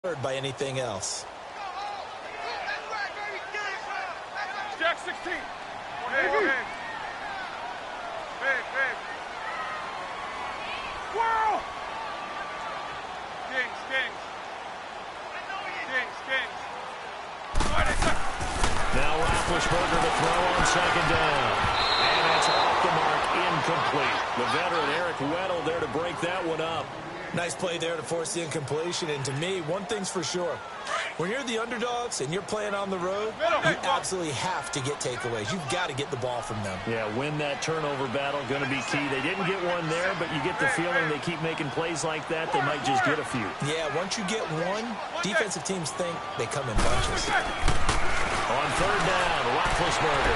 by anything else. Jack 16. Hey. Whirl! Kings. Now Roethlisberger to throw on second down. And that's off the mark, incomplete. The veteran Eric Weddle there to break that one up. Nice play there to force the incompletion. And to me, one thing's for sure. When you're the underdogs and you're playing on the road, you absolutely have to get takeaways. You've got to get the ball from them. Yeah, win that turnover battle, going to be key. They didn't get one there, but you get the feeling they keep making plays like that, they might just get a few. Yeah, once you get one, defensive teams think they come in bunches. On third down, Roethlisberger.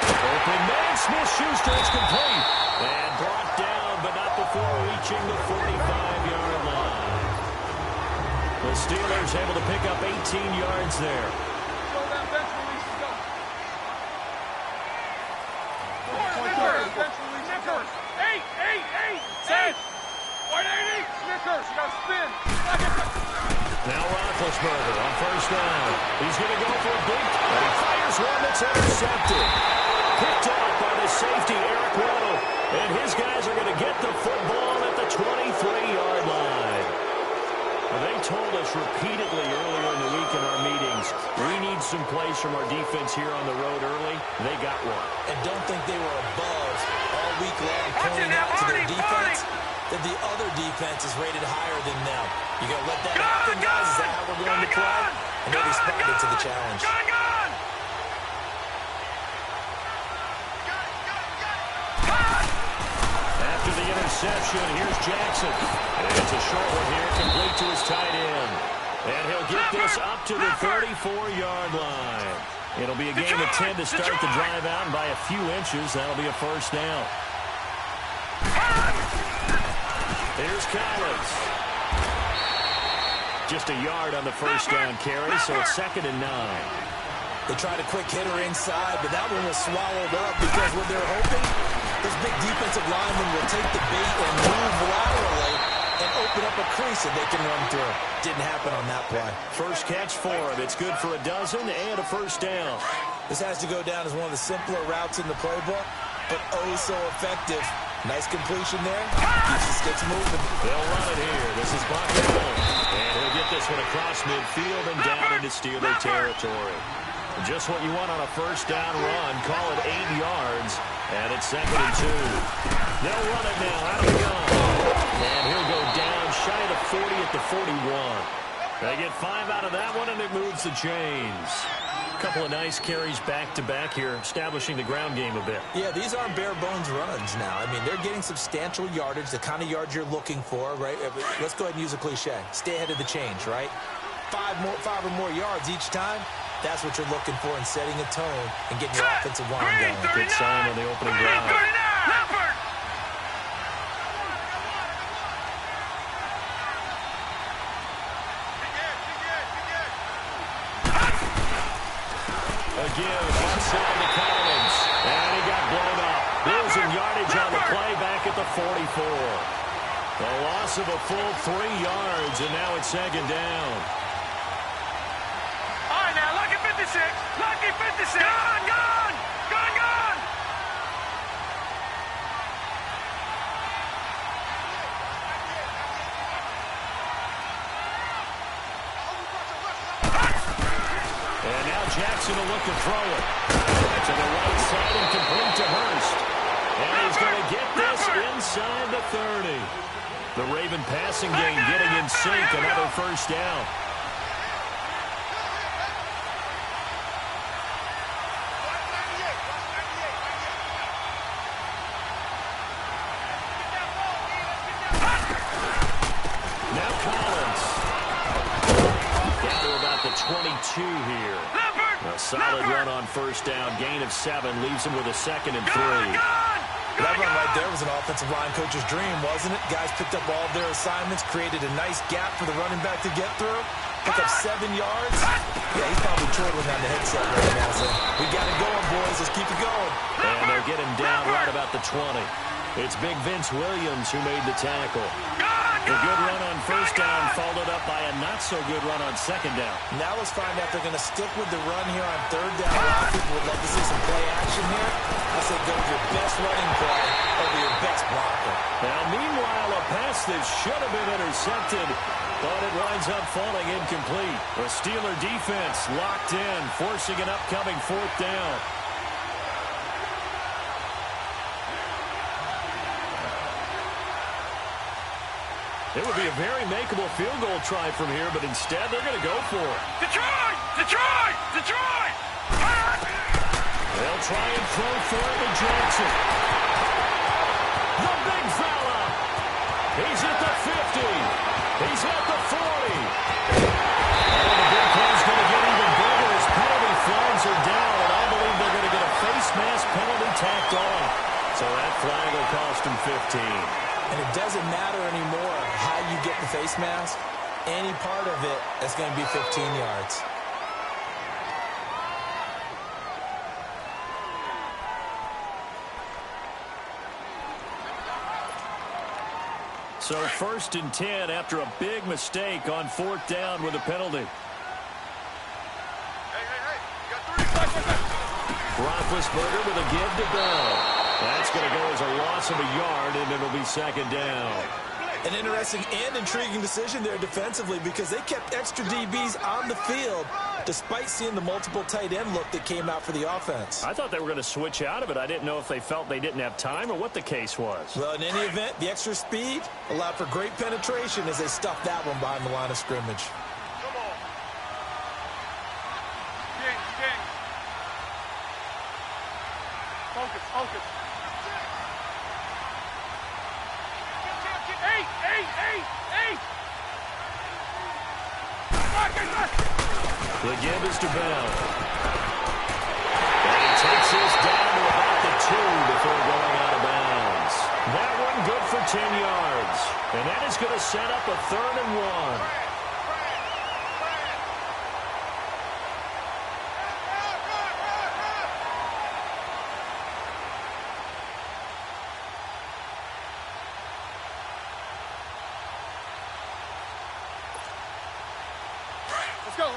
Open man, Smith-Schuster, it's complete. And brought down, but not before reaching the 45-yard line. The Steelers able to pick up 18 yards there. Now Roethlisberger on first down. He's going to go for a big, and he fires one that's intercepted. Picked up by the safety, Eric Weddle. And his guys are going to get the football at the 23-yard line. Well, they told us repeatedly earlier in the week in our meetings, we need some plays from our defense here on the road early. They got one. And don't think they were above all week long pointing out to their defense that the other defense is rated higher than them. You got to let that happen, guys. Is that how we're going to play? And they responded to the challenge. After the interception, here's Jackson. And it's a short one here, complete to his tight end. And he'll get this up to the 34-yard line. It'll be a gain of 10 to start the drive out, and by a few inches, that'll be a first down. Here's Collins. Just a yard on the first down carry, so it's 2nd and 9. They tried a quick hitter inside, but that one was swallowed up because what they're hoping, this big defensive lineman will take the bait and move laterally and open up a crease that they can run through. Didn't happen on that play. First catch for him. It's good for a dozen and a first down. This has to go down as one of the simpler routes in the playbook, but oh so effective. Nice completion there. Keeps the sticks moving. They'll run it here. This is Buckner. And he'll get this one across midfield and down into Steeler territory. Just what you want on a first down run. Call it 8 yards. And it's 2nd and 2. They'll run it now out of the gun. And he'll go down shy of the 40 at the 41. They get 5 out of that one, and it moves the chains. A couple of nice carries back-to-back here, establishing the ground game a bit. Yeah, these aren't bare-bones runs now. I mean, they're getting substantial yardage, the kind of yards you're looking for, right? Let's go ahead and use a cliche. Stay ahead of the change, right? 5 or more yards each time. That's what you're looking for in setting a tone and getting your offensive line going. Good sign on the opening drive. Again, outside to Collins. And he got blown up. Losing yardage on the play back at the 44. The loss of a full 3 yards, and now it's 2nd down. All right, now, lucky 56. Lucky 56. Gone. And now Jackson will look to throw it. To the right side and complete to Hurst. And he's going to get this inside the 30. The Raven passing game getting in sync. Another first down. Now Collins. Down to about the 22 here. A solid run on first down. Gain of 7 leaves him with a 2nd and 3. That run right there was an offensive line coach's dream, wasn't it? Guys picked up all of their assignments, created a nice gap for the running back to get through. Pick up 7 yards. Yeah, he's probably chortling on the headset right now. So we got it going, boys. Let's keep it going. And they'll get him down right about the 20. It's big Vince Williams who made the tackle. The good run on first down followed up by a not-so-good run on second down. Now let's find out if they're going to stick with the run here on third down. A lot of people would love to see some play action here. I say go with your best running play over your best blocker. Now, meanwhile, a pass that should have been intercepted, but it winds up falling incomplete. The Steeler defense locked in, forcing an upcoming fourth down. It would be a very makeable field goal try from here, but instead they're going to go for it. Detroit! Detroit! Detroit! They'll try and throw for it to Jackson. The big fella. He's at the 50. He's at the 40. Oh, the big play's going to get even bigger as penalty flags are down, and I believe they're going to get a face mask penalty tacked on. So that flag will cost him 15. And it doesn't matter anymore how you get the face mask. Any part of it is going to be 15 yards. So 1st and 10 after a big mistake on 4th down with a penalty. Roethlisberger with a give to Bell. That's going to go as a loss of a yard, and it'll be 2nd down. An interesting and intriguing decision there defensively because they kept extra DBs on the field despite seeing the multiple tight end look that came out for the offense. I thought they were going to switch out of it. I didn't know if they felt they didn't have time or what the case was. Well, in any event, the extra speed allowed for great penetration as they stuffed that one behind the line of scrimmage. Come on. King. Focus, focus. Eight. The give is to Bell. And he takes this down to about the 2 before going out of bounds. That one good for 10 yards. And that is going to set up a 3rd and 1. Let's go.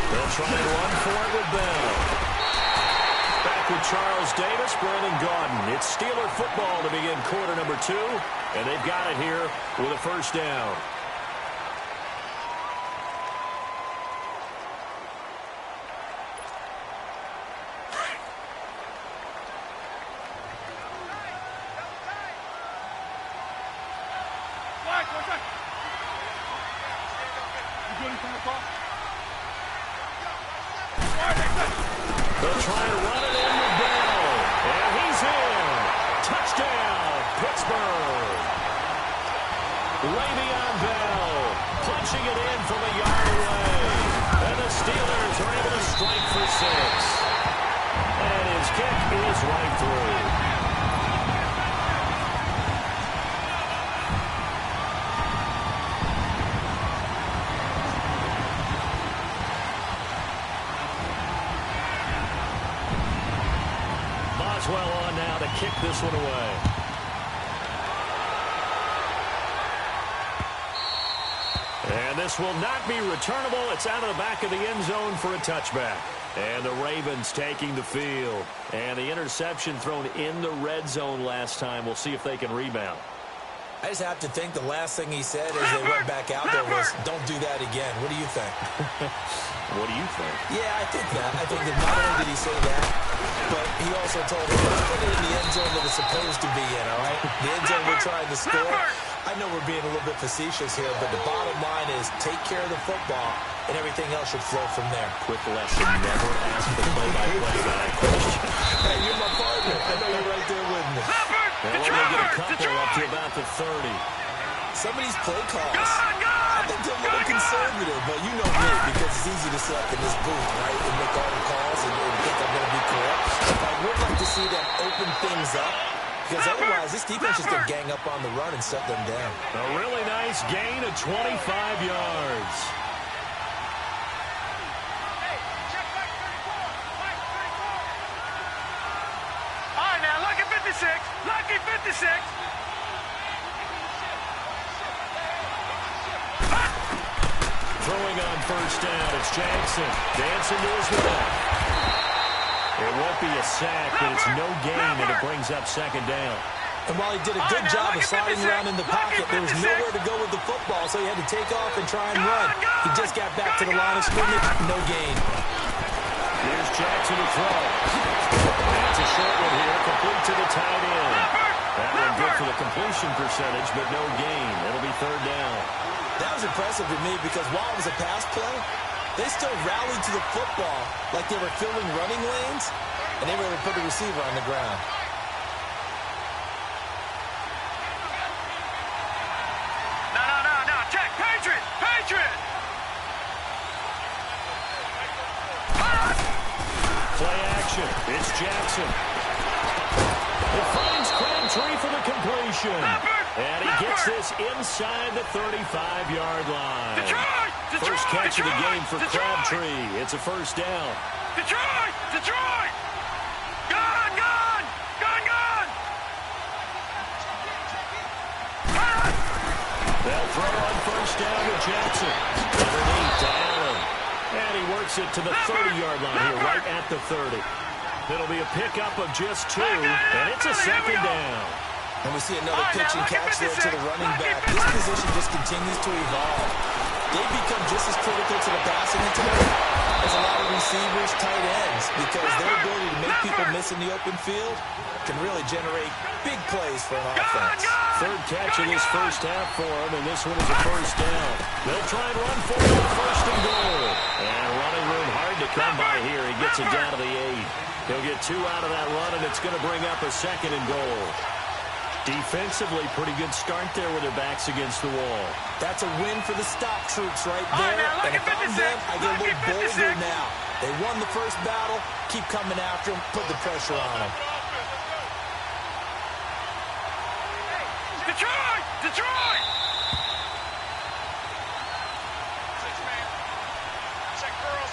They'll try and run for it with Bell. Back with Charles Davis, Brandon Gaudin. It's Steeler football to begin quarter number 2, and they've got it here with a 1st down. They'll try and run it in with Bell. And he's in. Touchdown, Pittsburgh. Le'Veon Bell punching it in from a yard away. And the Steelers are able to strike for 6. And his kick is right through. Well on now to kick this one away. And this will not be returnable. It's out of the back of the end zone for a touchback. And the Ravens taking the field. And the interception thrown in the red zone last time. We'll see if they can rebound. I just have to think the last thing he said as they went back out there was, don't do that again. What do you think? What do you think? Yeah, I think that. I think that not only did he say that, but he also told him, let's put it in the end zone that it's supposed to be in, all right? The end zone we're trying to score. I know we're being a little bit facetious here, but the bottom line is take care of the football, and everything else should flow from there. Quick lesson, never ask the play-by-play guy a question. Hey, you're my partner. I know you're right there with me. And we're going to get a couple up to about the 30. Some of these play calls, I think they're a little conservative, but you know me, because it's easy to sit up in this booth, right, and make all the calls and think I'm going to be correct. If I would like to see them open things up, because otherwise this defense is going to gang up on the run and shut them down. A really nice gain of 25 yards. All right, now, lucky 56. Lucky 56. Throwing on first down, it's Jackson. Dancing to his left. It won't be a sack, but it's no gain, and it brings up second down. And while he did a good job of sliding around in the pocket, there was nowhere to go with the football, so he had to take off and try and run. He just got back to the line of scrimmage, no gain. Here's Jackson to throw. That's a short one here, complete to the tight end. That one good for the completion percentage, but no gain. It'll be third down. That was impressive to me because while it was a pass play, they still rallied to the football like they were filling running lanes, and they were able to put the receiver on the ground. No. Check. Patriot. Play action. It's Jackson. It finds Crabtree for the completion. And he gets this inside the 35-yard line. First catch of the game for Crabtree. It's a first down. Detroit! Gone! They'll throw on first down to Jackson. Underneath to Allen. And he works it to the 30-yard line here, right at the 30. It'll be a pickup of just 2, and it's a second down. And we see another pitch and catch there to the running back. This position just continues to evolve. They've become just as critical to the passing attack as a lot of receivers, tight ends, because their ability to make people miss in the open field can really generate big plays for an offense. Third catch of this first half for him, and this one is a first down. They'll try and run for it, first and goal. And running room hard to come by here. He gets it down to the 8. He'll get 2 out of that run, and it's going to bring up a second and goal. Defensively, pretty good start there with their backs against the wall. That's a win for the stop troops right there. And if I'm them, I get a little bolder now. They won the first battle. Keep coming after them. Put the pressure on them. Detroit!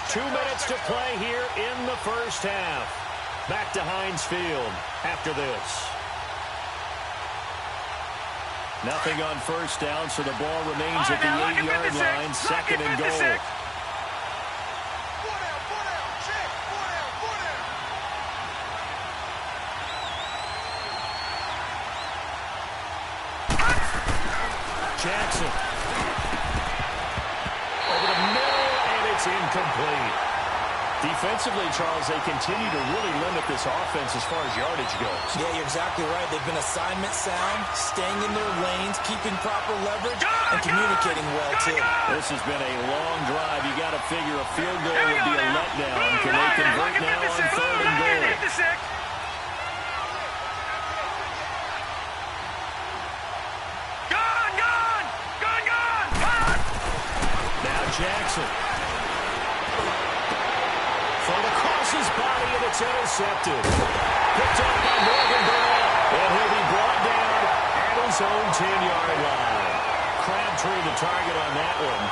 2 minutes to play here in the first half. Back to Heinz Field after this. Nothing on first down, so the ball remains at the 8-yard line, second and goal. Jackson. Over the middle, and it's incomplete. Defensively, Charles, they continue to really limit this offense as far as yardage goes. Yeah, you're exactly right. They've been assignment sound, staying in their lanes, keeping proper leverage, and communicating well, too. This has been a long drive. You got to figure a field goal would be a letdown. Can they convert now on third and goal? Now Jackson. Thrown across his body, and it's intercepted. Picked up by Morgan Burnett, and he'll be brought down at his own 10-yard line. Crabtree the target on that one.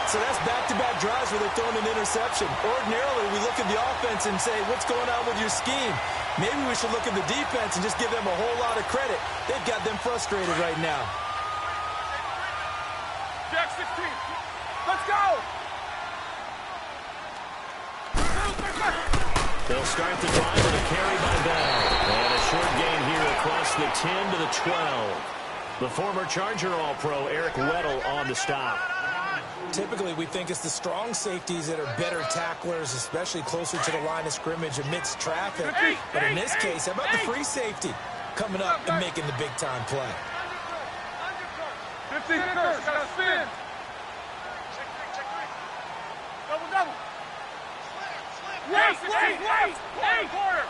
So that's back-to-back drives where they're throwing an interception. Ordinarily, we look at the offense and say, what's going on with your scheme? Maybe we should look at the defense and just give them a whole lot of credit. They've got them frustrated right now. Jack 16. Let's go! They'll start the drive with a carry by Bell. And a short gain here across the 10 to the 12. The former Charger All-Pro Eric Weddle on the stop. Typically, we think it's the strong safeties that are better tacklers, especially closer to the line of scrimmage amidst traffic. But in this case, how about the free safety coming up and making the big-time play? 15 first, gotta spin. Double. Wait. Quarter.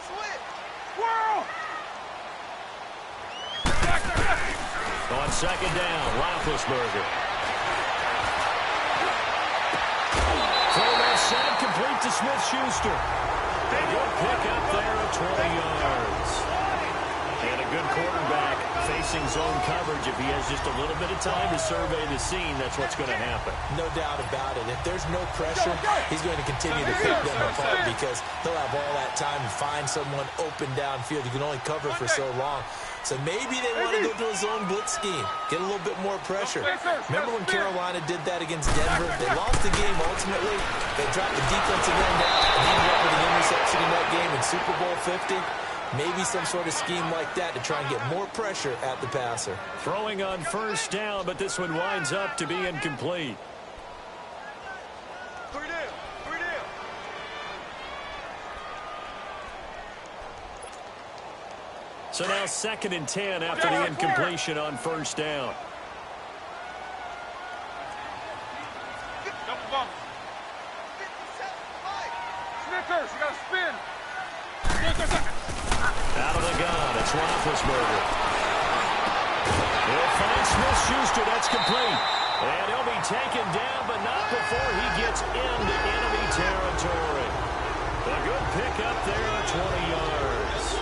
Slit. Whirl. On second down, Roethlisberger. Throw that side complete to Smith-Schuster. They go pick up there at 20 yards. And a good quarterback facing zone coverage. If he has just a little bit of time to survey the scene, that's what's going to happen. No doubt about it. If there's no pressure, he's going to continue to pick them apart because they'll have all that time to find someone open downfield. You can only cover for so long. So maybe they want to go to a zone blitz scheme, get a little bit more pressure. Remember when Carolina did that against Denver? They lost the game ultimately. They dropped the defensive end out and ended up with an interception in that game in Super Bowl 50. Maybe some sort of scheme like that to try and get more pressure at the passer. Throwing on first down, but this one winds up to be incomplete. So now 2nd and 10 after the incompletion on first down. Snickers, you got to spin. Out of the gun, it's Roethlisberger. He'll find Smith-Schuster, that's complete. And he'll be taken down, but not before he gets into enemy territory. A good pickup there, 20 yards.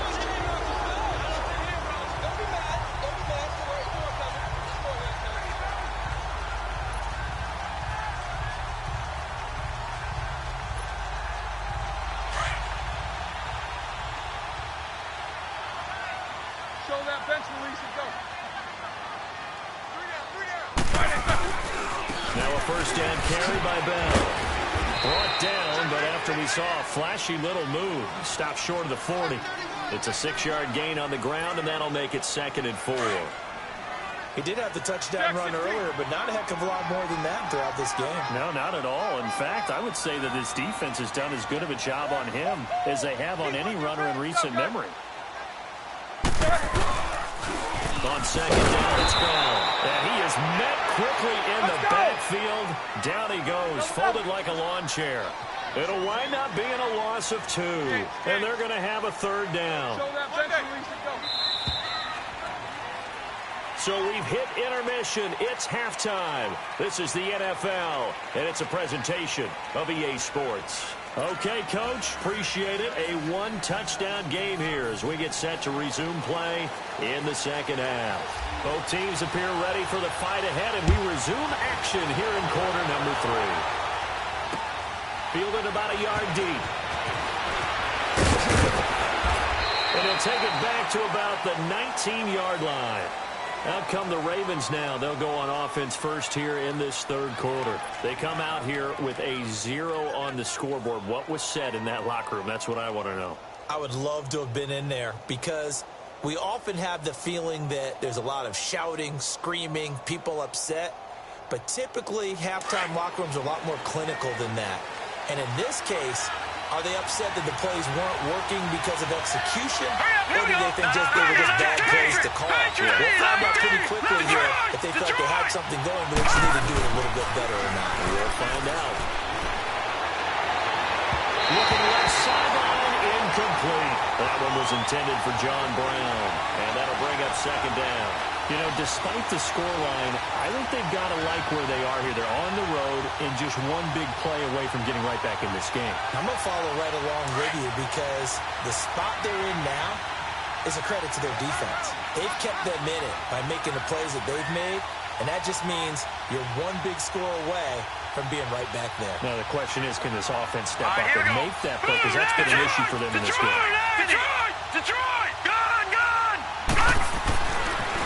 That bench release and go. Now a first down carry by Bell. Brought down, but after we saw a flashy little move, stopped short of the 40. It's a 6-yard gain on the ground, and that'll make it 2nd and 4. He did have the touchdown run earlier, but not a heck of a lot more than that throughout this game. No, not at all. In fact, I would say that this defense has done as good of a job on him as they have on any runner in recent memory. On 2nd down, it's Bell. And he is met quickly in the backfield. Down he goes, folded like a lawn chair. It'll wind up being a loss of 2. And they're going to have a 3rd down. So we've hit intermission. It's halftime. This is the NFL, and it's a presentation of EA Sports. Okay, Coach, appreciate it. A 1-touchdown game here as we get set to resume play in the 2nd half. Both teams appear ready for the fight ahead, and we resume action here in quarter number 3. Fielded about a yard deep. And he'll take it back to about the 19-yard line. Out come the Ravens now. They'll go on offense first here in this 3rd quarter. They come out here with a 0 on the scoreboard. What was said in that locker room? That's what I want to know. I would love to have been in there because we often have the feeling that there's a lot of shouting, screaming, people upset. But typically, halftime locker rooms are a lot more clinical than that. And in this case, are they upset that the plays weren't working because of execution? Or do they think they were just bad plays to call? We'll find out pretty quickly here if they felt they had something going, but they just need to do it a little bit better or not. We'll find out. Looking left sideline, incomplete. That one was intended for John Brown. And that'll bring up 2nd down. You know, despite the scoreline, I think they've got to like where they are here. They're on the road and just one big play away from getting right back in this game. I'm going to follow right along with you because the spot they're in now is a credit to their defense. They've kept them in it by making the plays that they've made, and that just means you're one big score away from being right back there. Now, the question is, can this offense step up and make that play? Because that's been an issue for them in this game. Detroit! Gone!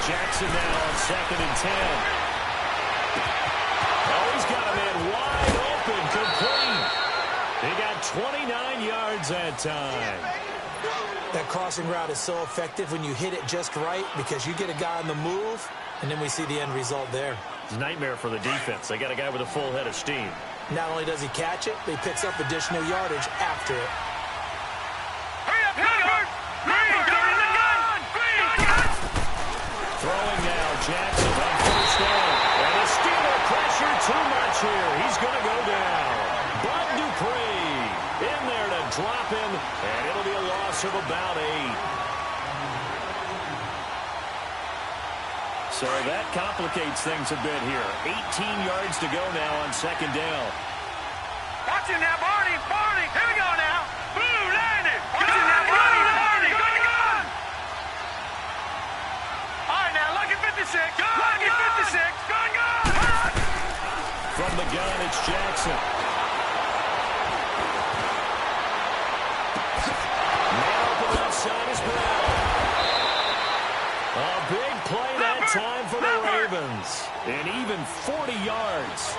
Jackson now on 2nd and 10. Oh, he's got a man wide open, complete. He got 29 yards that time. That crossing route is so effective when you hit it just right because you get a guy on the move, and then we see the end result there. It's a nightmare for the defense. They got a guy with a full head of steam. Not only does he catch it, but he picks up additional yardage after it. Throwing now, Jackson on first down. And the Steeler pressure too much here. He's going to go down. Bud Dupree in there to drop him, and it'll be a loss of about 8. So that complicates things a bit here. 18 yards to go now on 2nd down. Watch him now, Barney! Here we go now! Blue landed! Watch him now, Barney! Gun! 56. Lucky 56. Gone. From the gun, it's Jackson. Man open left side is Brown. A big play that time for the Ravens. And even 40 yards.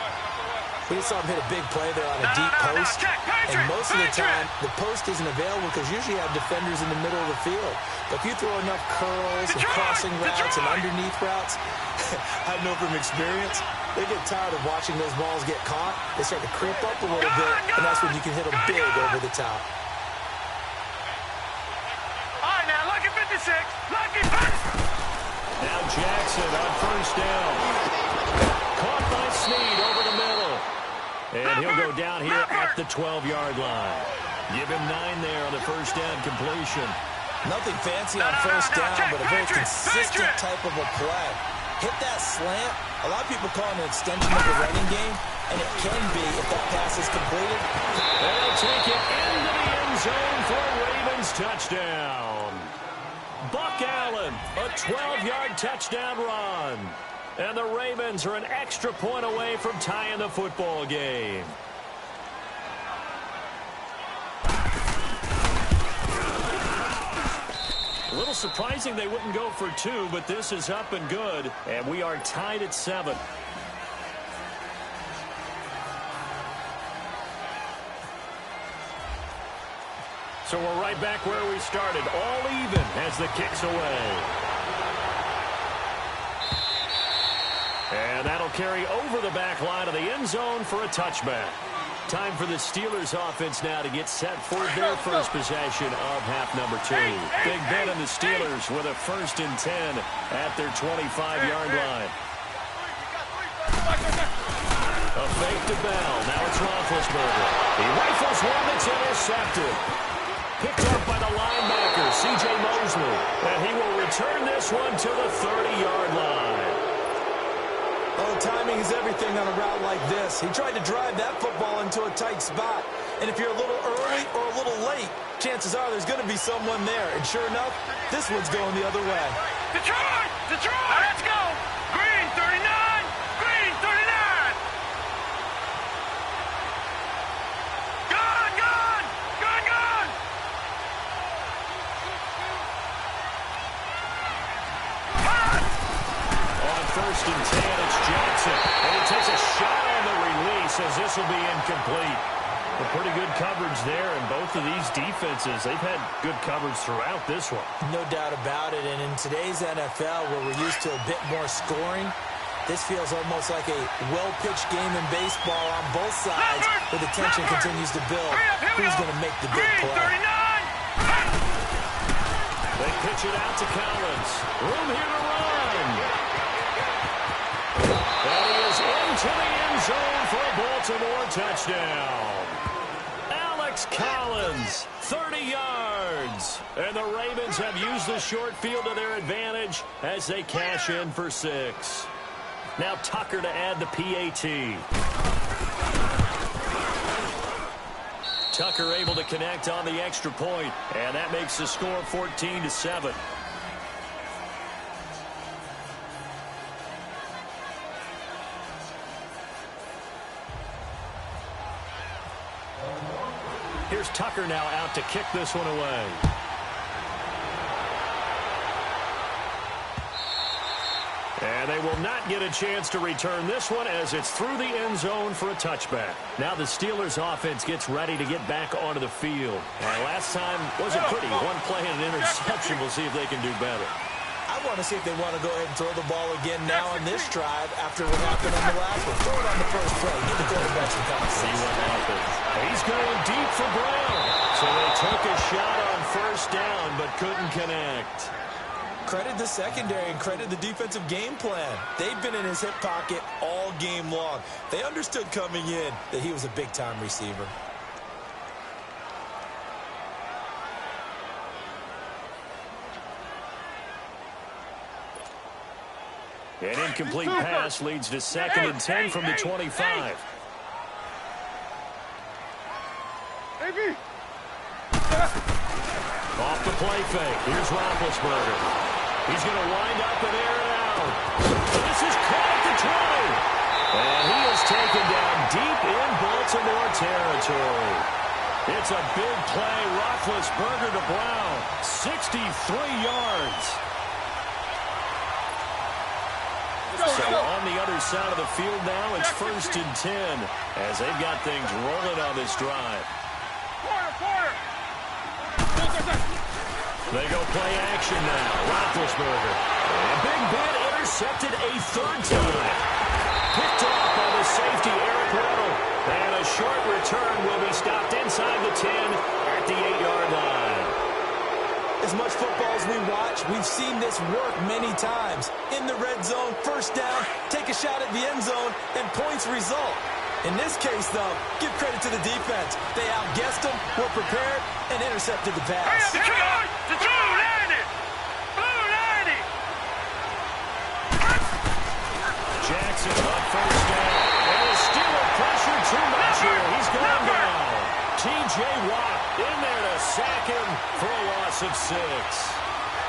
We just saw him hit a big play there on a deep post. And most of the time, the post isn't available because usually you have defenders in the middle of the field. But if you throw enough curls and crossing routes and underneath routes, I know from experience, they get tired of watching those balls get caught. They start to creep up a little bit, and that's when you can hit them big over the top. All right, now, lucky 56. Lucky 56. Now Jackson on first down. Caught by Snead over the middle. And he'll go down here at the 12-yard line. Give him 9 there on the first down completion. Nothing fancy on first down, but a very consistent type of a play. Hit that slant. A lot of people call it an extension of the running game, and it can be if that pass is completed. They'll take it into the end zone for a Ravens touchdown. Buck Allen, a 12-yard touchdown run. And the Ravens are an extra point away from tying the football game. A little surprising they wouldn't go for 2, but this is up and good. And we are tied at 7. So we're right back where we started, all even as the kick's away. And that'll carry over the back line of the end zone for a touchback. Time for the Steelers offense now to get set for their first possession of half number 2. Big Ben and the Steelers with a 1st and 10 at their 25-yard line. A fake to Bell. Now it's Roethlisberger. He rifles one that's intercepted. Picked up by the linebacker, C.J. Mosley. And he will return this one to the 30-yard line. Oh, timing is everything on a route like this. He tried to drive that football into a tight spot. And if you're a little early or a little late, chances are there's going to be someone there. And sure enough, this one's going the other way. Detroit! Detroit! Let's go! Green 39! Green 39! Gone! Gone! Gone! Gone! On 1st and 10, it's Jackson. And he takes a shot on the release as this will be incomplete. A pretty good coverage there, and both of these defenses, they've had good coverage throughout this one. No doubt about it, and in today's NFL, where we're used to a bit more scoring, this feels almost like a well-pitched game in baseball on both sides, where the tension continues to build. Who's going to make the big play? They pitch it out to Collins. Room here to run. And he is into the end zone for a Baltimore touchdown. Collins, 30 yards. And the Ravens have used the short field to their advantage as they cash in for 6. Now Tucker to add the PAT. Tucker able to connect on the extra point, and that makes the score 14-7. Here's Tucker now out to kick this one away. And they will not get a chance to return this one as it's through the end zone for a touchback. Now the Steelers offense gets ready to get back onto the field. And last time wasn't pretty. One play and an interception. We'll see if they can do better. I want to see if they want to go ahead and throw the ball again now on this drive after what happened on the last one. Throw it on the first play. Give the quarterback some time. See what happens. He's going deep for Brown. So they took a shot on first down but couldn't connect. Credit the secondary and credit the defensive game plan. They've been in his hip pocket all game long. They understood coming in that he was a big-time receiver. An incomplete pass leads to 2nd and 10 from the 25. Off the play fake. Here's Roethlisberger. He's going to wind up and air it out. down. This is caught at the 20. And he is taken down deep in Baltimore territory. It's a big play. Roethlisberger to Brown. 63 yards. So on the other side of the field now, it's 1st and 10 as they've got things rolling on this drive. They go play action now. Roethlisberger. And Big Ben intercepted a 3rd time. Picked off by the safety, Eric Weddle. And a short return will be stopped inside the 10 at the 8-yard line. As much football as we watch, we've seen this work many times. In the red zone, 1st down, take a shot at the end zone, and points result. In this case, though, give credit to the defense. They outguessed them, were prepared, and intercepted the pass. Jackson on 1st down. And the Steeler pressure too much here. He's going down. T.J. Watt in there to sack him for a loss of 6.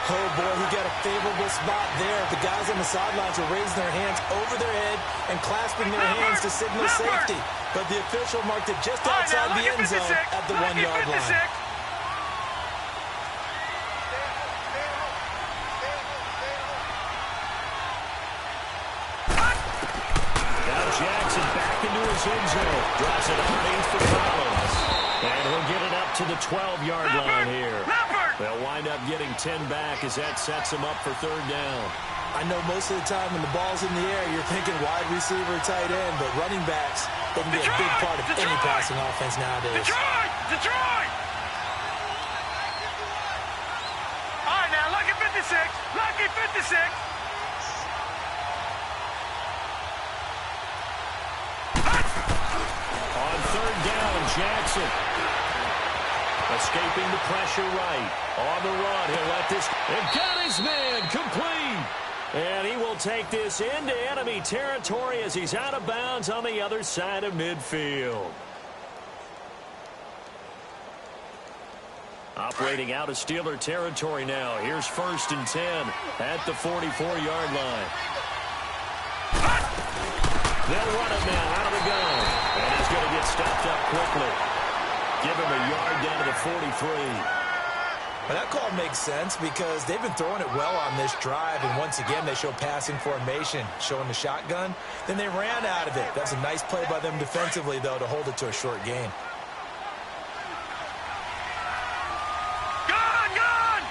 Oh, boy, he got a favorable spot there. The guys on the sidelines are raising their hands over their head and clasping their hands to signal safety. But the official marked it just outside the end zone at the 1-yard line. Now Jackson back into his end zone. Drops it underneath for Collins. And he'll get it up to the 12-yard line here. They'll wind up getting 10 back as that sets them up for 3rd down. I know most of the time when the ball's in the air, you're thinking wide receiver, tight end, but running backs, they can be a big part of any passing offense nowadays. Detroit! All right, now, lucky 56. Lucky 56. On 3rd down, Jackson. Escaping the pressure right. On the run, he'll let this... And got his man complete. And he will take this into enemy territory as he's out of bounds on the other side of midfield. Operating out of Steeler territory now. Here's 1st and 10 at the 44-yard line. They'll run it now out of the gun. And he's going to get stopped up quickly. Give him a yard down to the 43. Well, that call makes sense because they've been throwing it well on this drive, and once again they show passing formation, showing the shotgun. Then they ran out of it. That's a nice play by them defensively, though, to hold it to a short gain. Gun!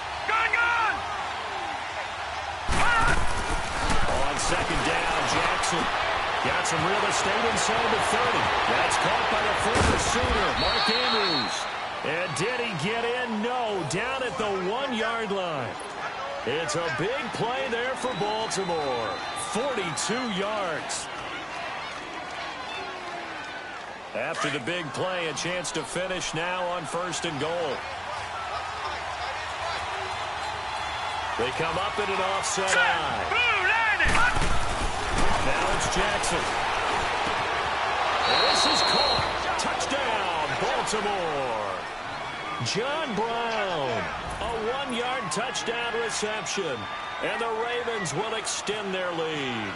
On 2nd down, Jackson. Got some real estate inside the 30. That's caught by the former Sooner, Mark Andrews. And did he get in? No, down at the 1-yard line. It's a big play there for Baltimore. 42 yards. After the big play, a chance to finish now on 1st and goal. They come up in an offset eye. Now it's Jackson. And this is caught. Touchdown, Baltimore. John Brown. A 1-yard touchdown reception. And the Ravens will extend their lead.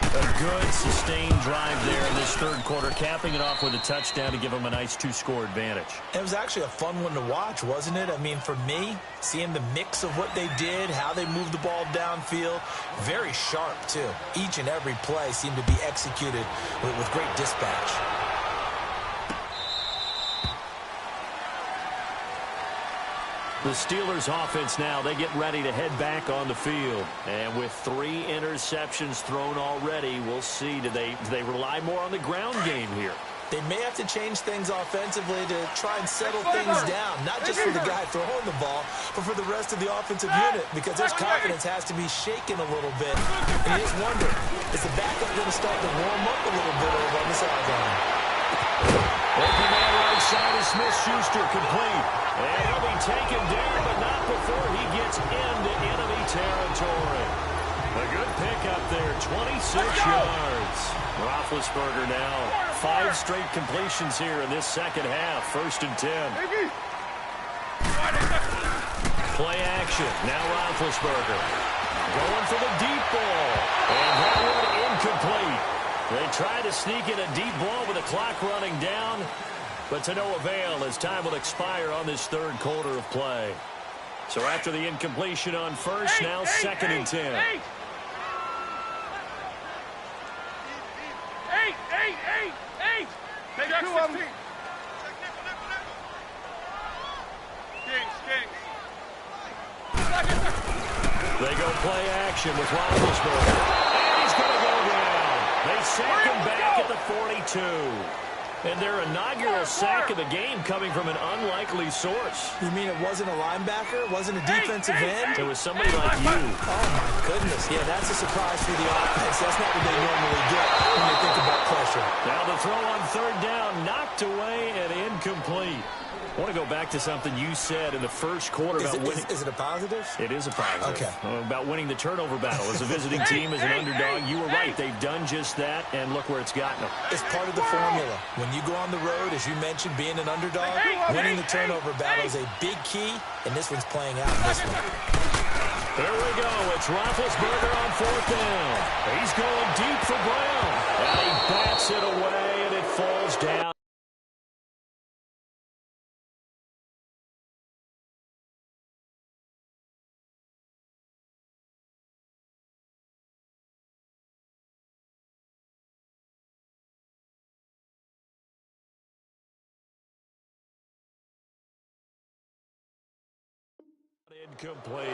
A good, sustained drive there in this 3rd quarter, capping it off with a touchdown to give them a nice 2-score advantage. It was actually a fun one to watch, wasn't it? I mean, for me, seeing the mix of what they did, how they moved the ball downfield, very sharp, too. Each and every play seemed to be executed with great dispatch. The Steelers offense now, they get ready to head back on the field. And with 3 interceptions thrown already, we'll see, do they rely more on the ground game here? They may have to change things offensively to try and settle things down, not just for the guy throwing the ball, but for the rest of the offensive unit, because his confidence has to be shaken a little bit. And you just wonder, is the backup going to start to warm up a little bit over on the sideline? Open man right side is Smith-Schuster, complete. And he'll be taken down, but not before he gets into enemy territory. A good pickup there, 26 yards. Roethlisberger now, 5 straight completions here in this 2nd half, 1st and 10. Play action, now Roethlisberger. Going for the deep ball. And that one incomplete. They tried to sneak in a deep ball with the clock running down, but to no avail as time will expire on this third quarter of play. So after the incompletion on first, now 2nd and 10. Eight. Take 2 of them. They go play action with Roethlisberger. And he's going to go down. They sack him back at the 42. And their inaugural sack of the game coming from an unlikely source. You mean it wasn't a linebacker? It wasn't a defensive end? It was somebody like you. Oh, my goodness. Yeah, that's a surprise for the offense. That's not what they normally get when you think about pressure. Now the throw on 3rd down, knocked away and incomplete. I want to go back to something you said in the first quarter about winning. Is it a positive? It is a positive. Okay. About winning the turnover battle. As a visiting team, as an underdog, you were right. They've done just that, and look where it's gotten them. It's part of the formula. When you go on the road, as you mentioned, being an underdog, winning the turnover battle is a big key, and this one's playing out in this one. There we go. It's Roethlisberger on 4th down. He's going deep for Brown. And he bats it away, and it falls down. Incomplete.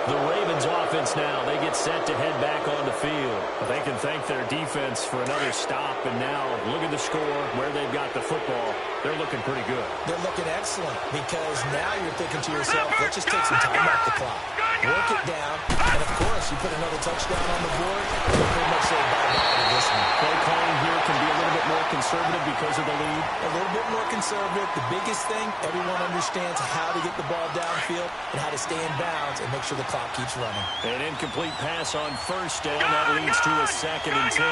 The Ravens offense now, they get set to head back on the field. They can thank their defense for another stop, and now look at the score, where they've got the football. They're looking pretty good. They're looking excellent because now you're thinking to yourself, let's just take some time off the clock. Work it down, and of course, you put another touchdown on the board, you pretty much say bye-bye to this one. Play calling here can be a little bit more conservative because of the lead. A little bit more conservative. The biggest thing, everyone understands how to get the ball downfield and how to stay in bounds and make sure the clock keeps running. An incomplete pass on 1st down. That leads to a 2nd and 10.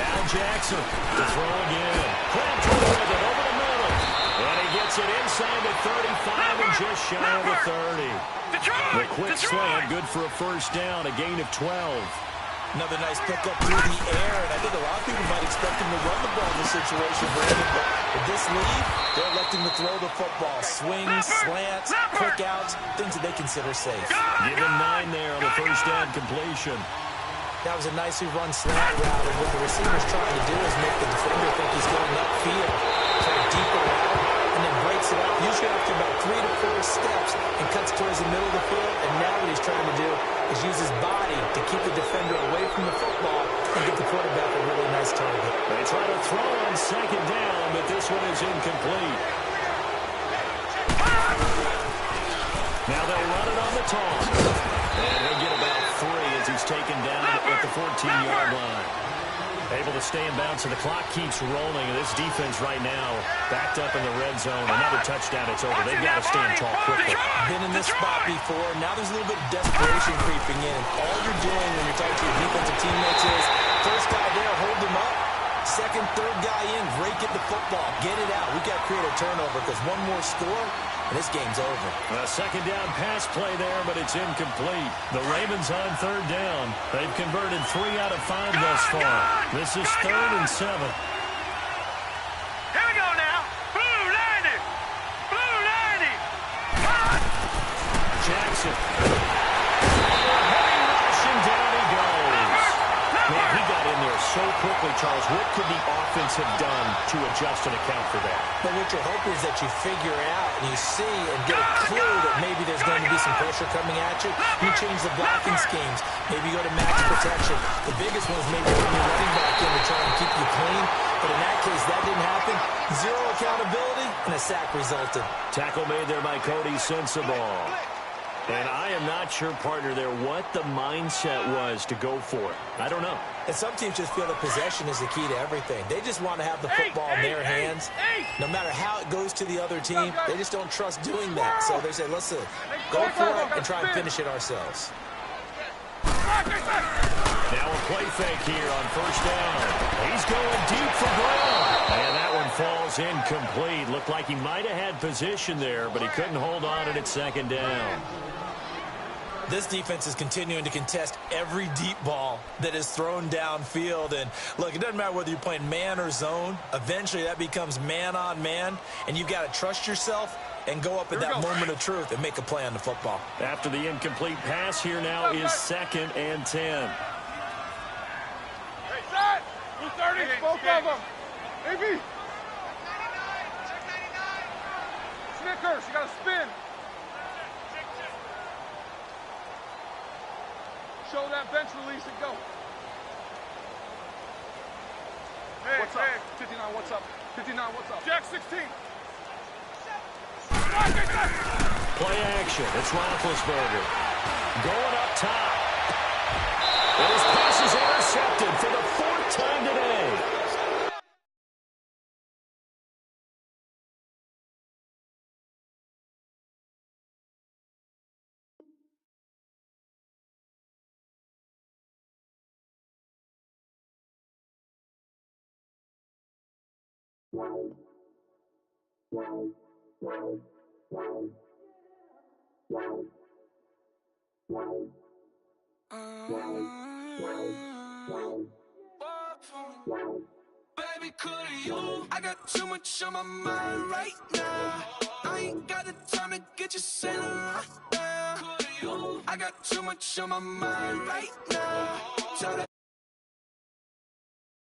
Now Jackson to throw again. Crabtree with it over the middle. And he gets it inside the 35 and just shy of the 30. The quick slant, good for a 1st down, a gain of 12. Another nice pickup through the air, and I think a lot of people might expect him to run the ball in this situation, Brandon, but with this lead, they're electing to throw the football. Swings, slants, quick outs, things that they consider safe. Give him 9 there on the 1st down completion. That was a nicely run slant route, and what the receiver's trying to do is make the defender think he's going upfield, try a deeper route, and then breaks it up, usually after about 3 to 4 steps, and cuts towards the middle of the field, and now what he's trying to do is use his body to keep the defender away from the football and get the quarterback a really nice target. They try to throw on 2nd down, but this one is incomplete. Now they'll run it on the toss. And he'll get about 3 as he's taken down at the 14-yard line. Able to stay in bounds, so the clock keeps rolling. And this defense right now backed up in the red zone. Another touchdown, it's over. They've got to stand tall quickly. Been in this spot before. Now there's a little bit of desperation creeping in. All you're doing when you're talking to your defensive teammates is, first guy there, hold him up. Second, third guy in, rake at the football. Get it out. We've got to create a turnover because one more score, and this game's over. A 2nd down pass play there, but it's incomplete. The Ravens on 3rd down. They've converted 3 out of 5 thus far. This is 3rd and 7. Here we go now. Blue 90. Blue 90. Jackson. Heavy rush, and down he goes. Man, he got in there so quickly, Charles. What could the offense have done to adjust and account for that? But what you're hoping is that you figure out and you see and get a clue that maybe there's going to be some pressure coming at you. You change the blocking schemes. Maybe you go to max protection. The biggest one is maybe bring your running back in to try and keep you clean. But in that case, that didn't happen. 0 accountability, and a sack resulted. Tackle made there by Cody Sensabaugh. And I am not sure, partner, there what the mindset was to go for it. I don't know. And some teams just feel that possession is the key to everything. They just want to have the football in their hands. No matter how it goes to the other team, they just don't trust doing that. So they say, listen, go for it and try and finish it ourselves. Now a play fake here on 1st down. He's going deep for Brown. And that one falls incomplete. Looked like he might have had position there, but he couldn't hold on, and it's 2nd down. This defense is continuing to contest every deep ball that is thrown downfield. And, look, it doesn't matter whether you're playing man or zone. Eventually, that becomes man-on-man, and you've got to trust yourself and go up at that moment of truth and make a play on the football. After the incomplete pass, here now is 2nd and 10. Hey, set! 230, both of them. AB. Snickers, you got to spin. Show that bench release and go. Hey, what's up? 59, what's up? 59, what's up? Jack 16. Play action. It's Roethlisberger. Going up top. And his pass is intercepted for the 4th time today. Baby, could you? I got too much on my mind right now. I ain't got the time to get you sailing right now. I got too much on my mind right now.